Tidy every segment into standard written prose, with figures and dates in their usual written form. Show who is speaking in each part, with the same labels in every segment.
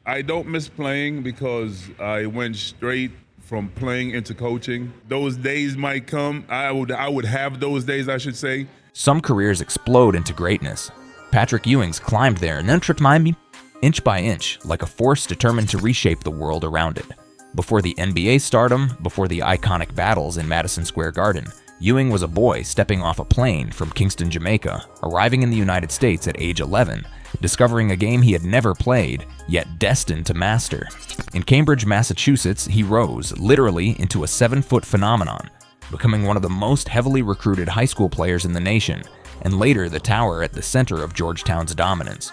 Speaker 1: I don't miss playing because I went straight from playing into coaching. Those days might come. I would have those days, I should say.
Speaker 2: Some careers explode into greatness. Patrick Ewing's climbed there and then tripped me inch by inch, like a force determined to reshape the world around it. Before the NBA stardom, before the iconic battles in Madison Square Garden, Ewing was a boy stepping off a plane from Kingston, Jamaica, arriving in the United States at age 11, discovering a game he had never played, yet destined to master. In Cambridge, Massachusetts, he rose, literally, into a 7-foot phenomenon, becoming one of the most heavily recruited high school players in the nation, and later the tower at the center of Georgetown's dominance.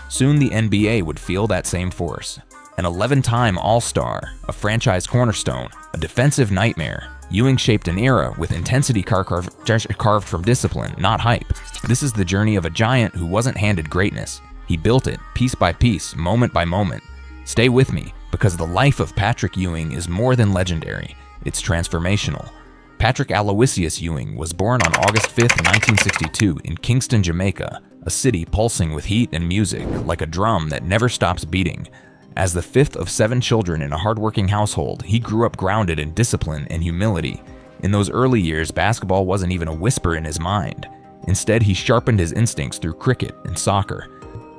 Speaker 2: Soon the NBA would feel that same force. An 11-time All-Star, a franchise cornerstone, a defensive nightmare, Ewing shaped an era with intensity carved from discipline, not hype. This is the journey of a giant who wasn't handed greatness. He built it, piece by piece, moment by moment. Stay with me, because the life of Patrick Ewing is more than legendary. It's transformational. Patrick Aloysius Ewing was born on August 5, 1962, in Kingston, Jamaica, a city pulsing with heat and music, like a drum that never stops beating. As the fifth of 7 children in a hardworking household, he grew up grounded in discipline and humility. In those early years, basketball wasn't even a whisper in his mind. Instead, he sharpened his instincts through cricket and soccer,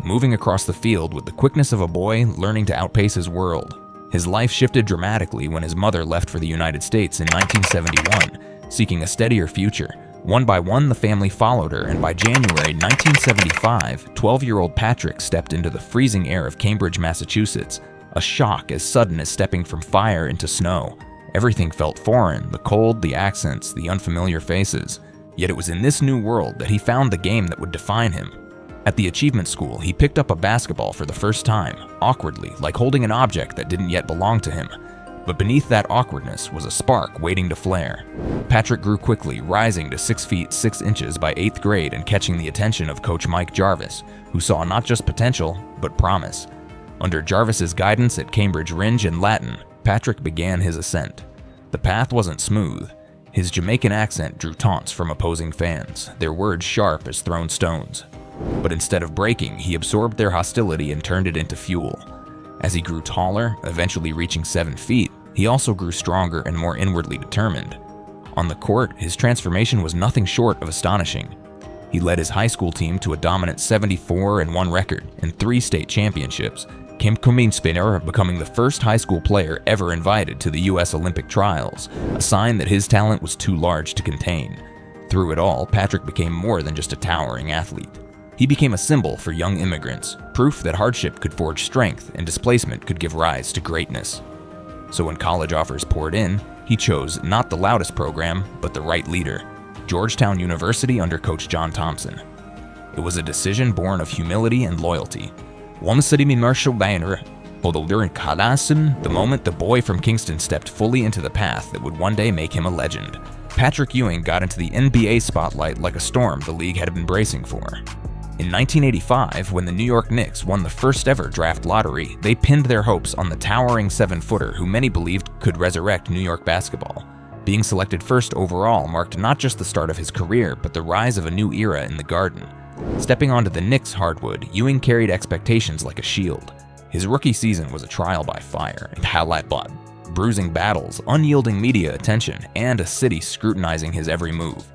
Speaker 2: moving across the field with the quickness of a boy learning to outpace his world. His life shifted dramatically when his mother left for the United States in 1971, seeking a steadier future. One by one, the family followed her, and by January 1975, 12-year-old Patrick stepped into the freezing air of Cambridge, Massachusetts, a shock as sudden as stepping from fire into snow. Everything felt foreign, the cold, the accents, the unfamiliar faces. Yet it was in this new world that he found the game that would define him. At the achievement school, he picked up a basketball for the first time, awkwardly, like holding an object that didn't yet belong to him. But beneath that awkwardness was a spark waiting to flare. Patrick grew quickly, rising to 6 feet 6 inches by 8th grade and catching the attention of Coach Mike Jarvis, who saw not just potential, but promise. Under Jarvis's guidance at Cambridge Rindge and Latin, Patrick began his ascent. The path wasn't smooth. His Jamaican accent drew taunts from opposing fans, their words sharp as thrown stones. But instead of breaking, he absorbed their hostility and turned it into fuel. As he grew taller, eventually reaching 7 feet, he also grew stronger and more inwardly determined. On the court, his transformation was nothing short of astonishing. He led his high school team to a dominant 74-1 record and 3 state championships, becoming the first high school player ever invited to the U.S. Olympic trials, a sign that his talent was too large to contain. Through it all, Patrick became more than just a towering athlete. He became a symbol for young immigrants, proof that hardship could forge strength and displacement could give rise to greatness. So when college offers poured in, he chose not the loudest program, but the right leader, Georgetown University under Coach John Thompson. It was a decision born of humility and loyalty. The moment the boy from Kingston stepped fully into the path that would one day make him a legend. Patrick Ewing got into the NBA spotlight like a storm the league had been bracing for. In 1985, when the New York Knicks won the first ever draft lottery, they pinned their hopes on the towering 7-footer who many believed could resurrect New York basketball. Being selected first overall marked not just the start of his career, but the rise of a new era in the Garden. Stepping onto the Knicks hardwood, Ewing carried expectations like a shield. His rookie season was a trial by fire, bruising battles, unyielding media attention, and a city scrutinizing his every move.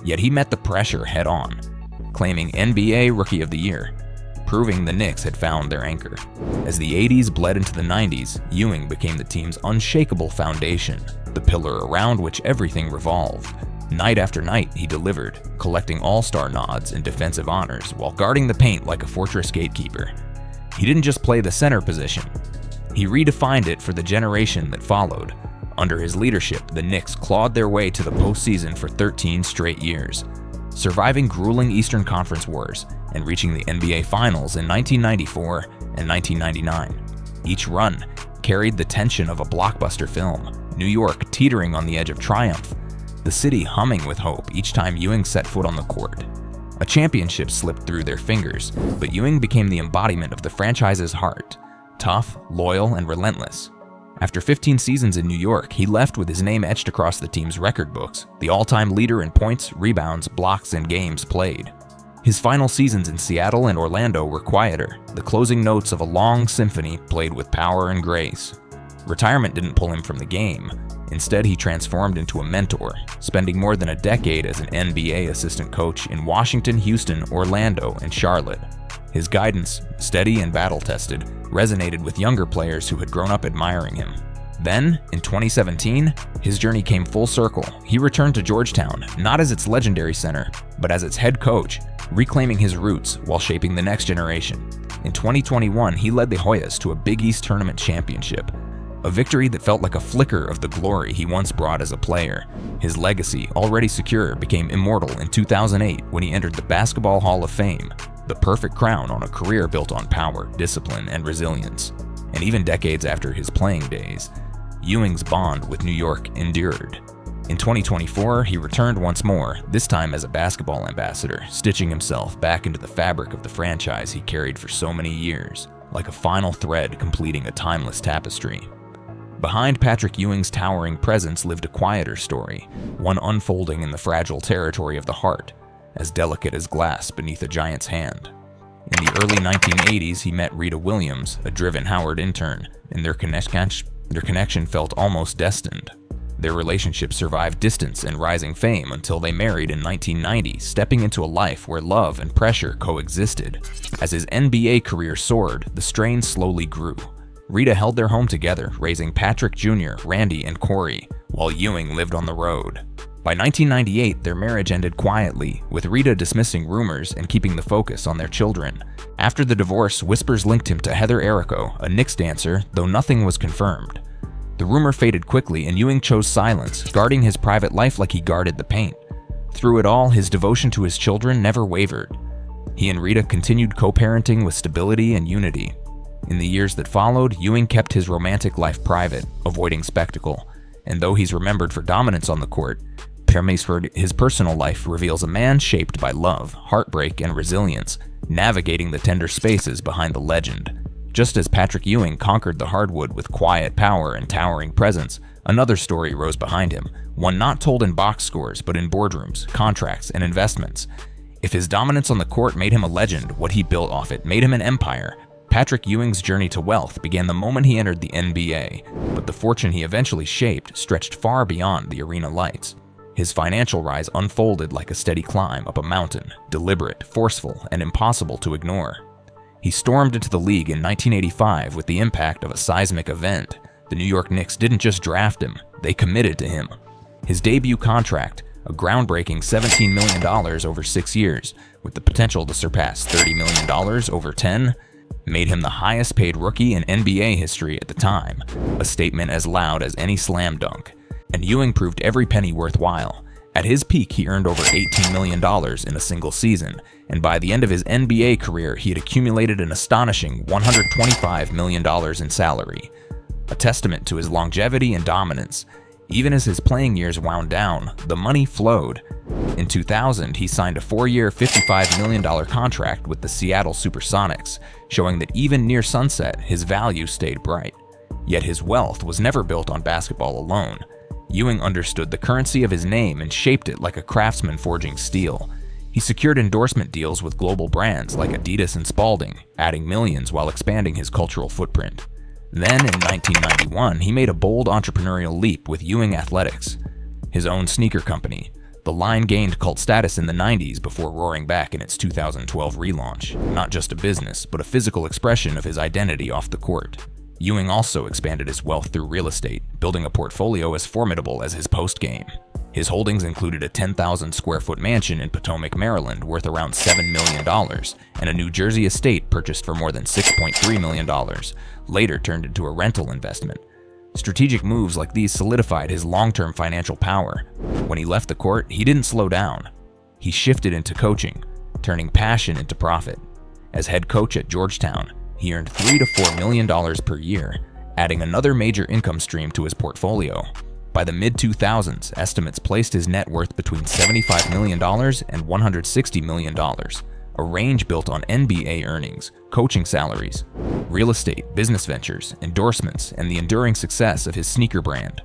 Speaker 2: Yet he met the pressure head-on, claiming NBA Rookie of the Year, proving the Knicks had found their anchor. As the 80s bled into the 90s, Ewing became the team's unshakable foundation, the pillar around which everything revolved. Night after night, he delivered, collecting all-star nods and defensive honors while guarding the paint like a fortress gatekeeper. He didn't just play the center position. He redefined it for the generation that followed. Under his leadership, the Knicks clawed their way to the postseason for 13 straight years, surviving grueling Eastern Conference wars and reaching the NBA Finals in 1994 and 1999. Each run carried the tension of a blockbuster film, New York teetering on the edge of triumph, the city humming with hope each time Ewing set foot on the court. A championship slipped through their fingers, but Ewing became the embodiment of the franchise's heart, tough, loyal, and relentless. After 15 seasons in New York, he left with his name etched across the team's record books, the all-time leader in points, rebounds, blocks, and games played. His final seasons in Seattle and Orlando were quieter, the closing notes of a long symphony played with power and grace. Retirement didn't pull him from the game. Instead, he transformed into a mentor, spending more than a decade as an NBA assistant coach in Washington, Houston, Orlando, and Charlotte. His guidance, steady and battle-tested, resonated with younger players who had grown up admiring him. Then, in 2017, his journey came full circle. He returned to Georgetown, not as its legendary center, but as its head coach, reclaiming his roots while shaping the next generation. In 2021, he led the Hoyas to a Big East tournament championship, a victory that felt like a flicker of the glory he once brought as a player. His legacy, already secure, became immortal in 2008 when he entered the Basketball Hall of Fame, the perfect crown on a career built on power, discipline, and resilience. And even decades after his playing days, Ewing's bond with New York endured. In 2024, he returned once more, this time as a basketball ambassador, stitching himself back into the fabric of the franchise he carried for so many years, like a final thread completing a timeless tapestry. Behind Patrick Ewing's towering presence lived a quieter story, one unfolding in the fragile territory of the heart, as delicate as glass beneath a giant's hand. In the early 1980s, he met Rita Williams, a driven Howard intern, and their connection felt almost destined. Their relationship survived distance and rising fame until they married in 1990, stepping into a life where love and pressure coexisted. As his NBA career soared, the strain slowly grew. Rita held their home together, raising Patrick Jr., Randy, and Corey, while Ewing lived on the road. By 1998, their marriage ended quietly, with Rita dismissing rumors and keeping the focus on their children. After the divorce, whispers linked him to Heather Errico, a Knicks dancer, though nothing was confirmed. The rumor faded quickly, and Ewing chose silence, guarding his private life like he guarded the paint. Through it all, his devotion to his children never wavered. He and Rita continued co-parenting with stability and unity. In the years that followed, Ewing kept his romantic life private, avoiding spectacle. And though he's remembered for dominance on the court, his personal life reveals a man shaped by love, heartbreak, and resilience, navigating the tender spaces behind the legend. Just as Patrick Ewing conquered the hardwood with quiet power and towering presence, another story rose behind him, one not told in box scores but in boardrooms, contracts, and investments. If his dominance on the court made him a legend, what he built off it made him an empire. Patrick Ewing's journey to wealth began the moment he entered the NBA, but the fortune he eventually shaped stretched far beyond the arena lights. His financial rise unfolded like a steady climb up a mountain, deliberate, forceful, and impossible to ignore. He stormed into the league in 1985 with the impact of a seismic event. The New York Knicks didn't just draft him, they committed to him. His debut contract, a groundbreaking $17 million over 6 years, with the potential to surpass $30 million over 10, made him the highest paid rookie in NBA history at the time, a statement as loud as any slam dunk. And Ewing proved every penny worthwhile. At his peak, he earned over $18 million in a single season, and by the end of his NBA career, he had accumulated an astonishing $125 million in salary, a testament to his longevity and dominance. Even as his playing years wound down, the money flowed. In 2000, he signed a 4-year, $55 million contract with the Seattle Supersonics, showing that even near sunset, his value stayed bright. Yet his wealth was never built on basketball alone. Ewing understood the currency of his name and shaped it like a craftsman forging steel. He secured endorsement deals with global brands like Adidas and Spalding, adding millions while expanding his cultural footprint. Then, in 1991, he made a bold entrepreneurial leap with Ewing Athletics, his own sneaker company. The line gained cult status in the 90s before roaring back in its 2012 relaunch, not just a business, but a physical expression of his identity off the court. Ewing also expanded his wealth through real estate, building a portfolio as formidable as his post-game. His holdings included a 10,000 square foot mansion in Potomac, Maryland worth around $7 million, and a New Jersey estate purchased for more than $6.3 million, later turned into a rental investment. Strategic moves like these solidified his long-term financial power. When he left the court, he didn't slow down. He shifted into coaching, turning passion into profit. As head coach at Georgetown, he earned $3 to $4 million per year, adding another major income stream to his portfolio. By the mid-2000s, estimates placed his net worth between $75 million and $160 million, a range built on NBA earnings, coaching salaries, real estate, business ventures, endorsements, and the enduring success of his sneaker brand.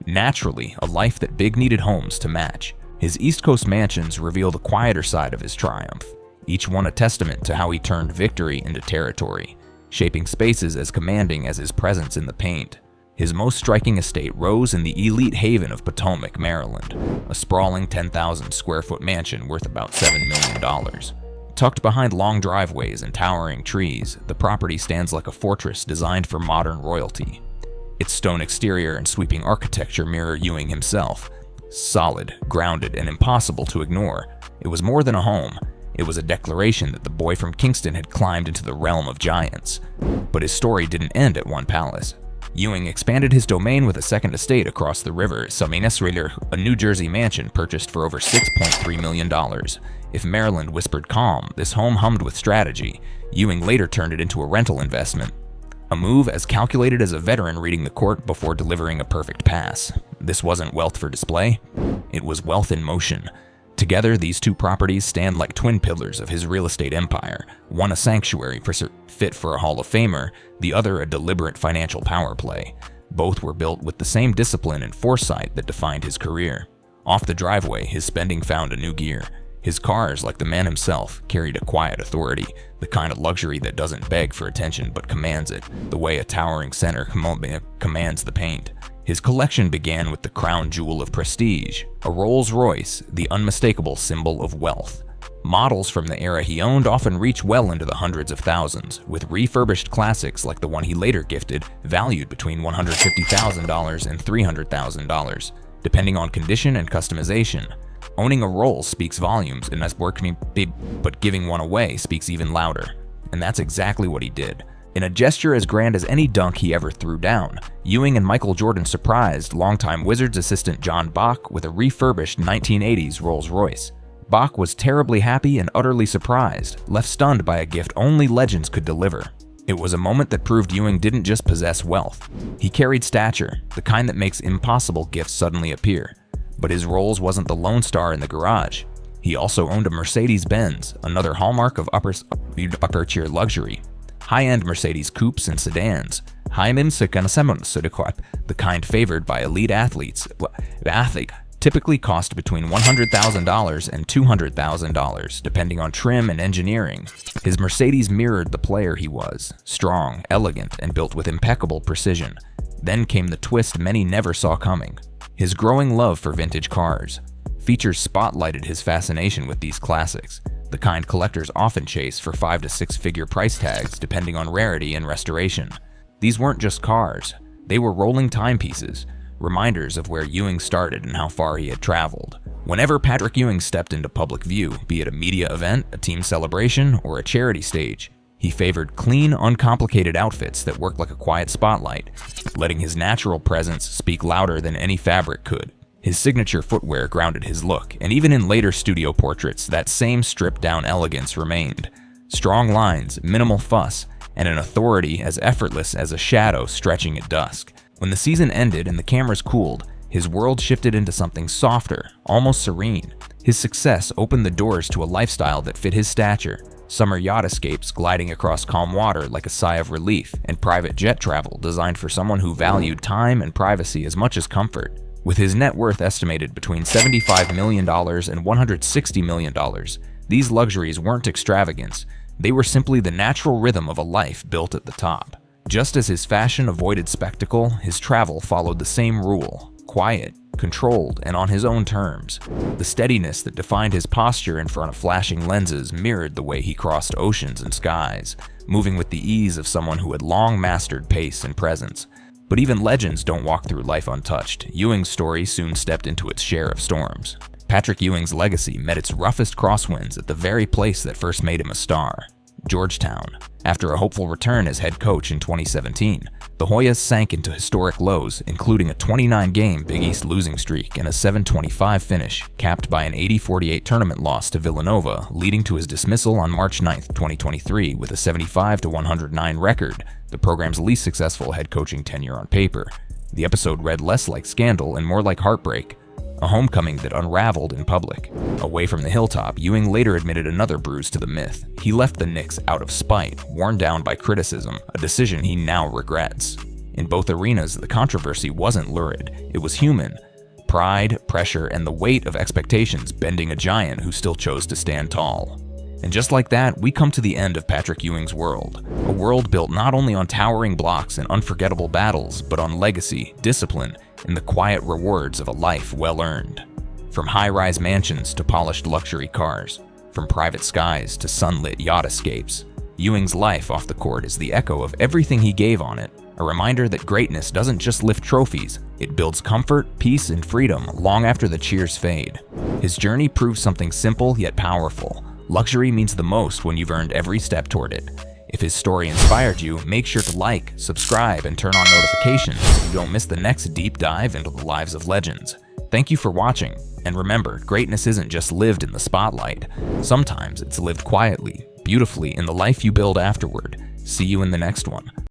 Speaker 2: Naturally, a life that Big needed homes to match. His East Coast mansions reveal the quieter side of his triumph. each one a testament to how he turned victory into territory, shaping spaces as commanding as his presence in the paint. His most striking estate rose in the elite haven of Potomac, Maryland, a sprawling 10,000 square foot mansion worth about $7 million. Tucked behind long driveways and towering trees, the property stands like a fortress designed for modern royalty. Its stone exterior and sweeping architecture mirror Ewing himself. Solid, grounded, and impossible to ignore, it was more than a home. It was a declaration that the boy from Kingston had climbed into the realm of giants. But his story didn't end at one palace. Ewing expanded his domain with a second estate across the river, a New Jersey mansion purchased for over $6.3 million. If Maryland whispered calm, this home hummed with strategy. Ewing later turned it into a rental investment. A move as calculated as a veteran reading the court before delivering a perfect pass. This wasn't wealth for display. It was wealth in motion. Together, these two properties stand like twin pillars of his real estate empire, one a sanctuary fit for a Hall of Famer, the other a deliberate financial power play. Both were built with the same discipline and foresight that defined his career. Off the driveway, his spending found a new gear. His cars, like the man himself, carried a quiet authority, the kind of luxury that doesn't beg for attention but commands it, the way a towering center commands the paint. His collection began with the crown jewel of prestige, a Rolls-Royce, the unmistakable symbol of wealth. Models from the era he owned often reach well into the hundreds of thousands, with refurbished classics like the one he later gifted valued between $150,000 and $300,000, depending on condition and customization. Owning a Rolls speaks volumes, and but giving one away speaks even louder. And that's exactly what he did. In a gesture as grand as any dunk he ever threw down, Ewing and Michael Jordan surprised longtime Wizards assistant John Bach with a refurbished 1980s Rolls-Royce. Bach was terribly happy and utterly surprised, left stunned by a gift only legends could deliver. It was a moment that proved Ewing didn't just possess wealth. He carried stature, the kind that makes impossible gifts suddenly appear. But his Rolls wasn't the lone star in the garage. He also owned a Mercedes-Benz, another hallmark of upper-tier luxury. High-end Mercedes coupes and sedans, the kind favored by elite athletes, typically cost between $100,000 and $200,000, depending on trim and engineering. His Mercedes mirrored the player he was, strong, elegant, and built with impeccable precision. Then came the twist many never saw coming. His growing love for vintage cars. Features spotlighted his fascination with these classics, the kind collectors often chase for 5 to 6 figure price tags depending on rarity and restoration. These weren't just cars, they were rolling timepieces, reminders of where Ewing started and how far he had traveled. Whenever Patrick Ewing stepped into public view, be it a media event, a team celebration, or a charity stage, he favored clean, uncomplicated outfits that worked like a quiet spotlight, letting his natural presence speak louder than any fabric could. His signature footwear grounded his look, and even in later studio portraits, that same stripped-down elegance remained. Strong lines, minimal fuss, and an authority as effortless as a shadow stretching at dusk. When the season ended and the cameras cooled, his world shifted into something softer, almost serene. His success opened the doors to a lifestyle that fit his stature. Summer yacht escapes gliding across calm water like a sigh of relief, and private jet travel designed for someone who valued time and privacy as much as comfort. With his net worth estimated between $75 million and $160 million, these luxuries weren't extravagance. They were simply the natural rhythm of a life built at the top. Just as his fashion avoided spectacle, his travel followed the same rule: quiet, controlled, and on his own terms. The steadiness that defined his posture in front of flashing lenses mirrored the way he crossed oceans and skies, moving with the ease of someone who had long mastered pace and presence. But even legends don't walk through life untouched. Ewing's story soon stepped into its share of storms. Patrick Ewing's legacy met its roughest crosswinds at the very place that first made him a star: Georgetown. After a hopeful return as head coach in 2017, the Hoyas sank into historic lows, including a 29-game Big East losing streak and a 7-25 finish, capped by an 80-48 tournament loss to Villanova, leading to his dismissal on March 9, 2023, with a 75-109 record, the program's least successful head coaching tenure on paper. The episode read less like scandal and more like heartbreak, a homecoming that unraveled in public. Away from the hilltop, Ewing later admitted another bruise to the myth. He left the Knicks out of spite, worn down by criticism, a decision he now regrets. In both arenas, the controversy wasn't lurid, it was human. Pride, pressure, and the weight of expectations bending a giant who still chose to stand tall. And just like that, we come to the end of Patrick Ewing's world. A world built not only on towering blocks and unforgettable battles, but on legacy, discipline, and the quiet rewards of a life well earned. From high-rise mansions to polished luxury cars, from private skies to sunlit yacht escapes, Ewing's life off the court is the echo of everything he gave on it, a reminder that greatness doesn't just lift trophies, it builds comfort, peace, and freedom long after the cheers fade. His journey proves something simple yet powerful. Luxury means the most when you've earned every step toward it. If his story inspired you, make sure to like, subscribe, and turn on notifications so you don't miss the next deep dive into the lives of legends. Thank you for watching, and remember, greatness isn't just lived in the spotlight. Sometimes it's lived quietly, beautifully in the life you build afterward. See you in the next one.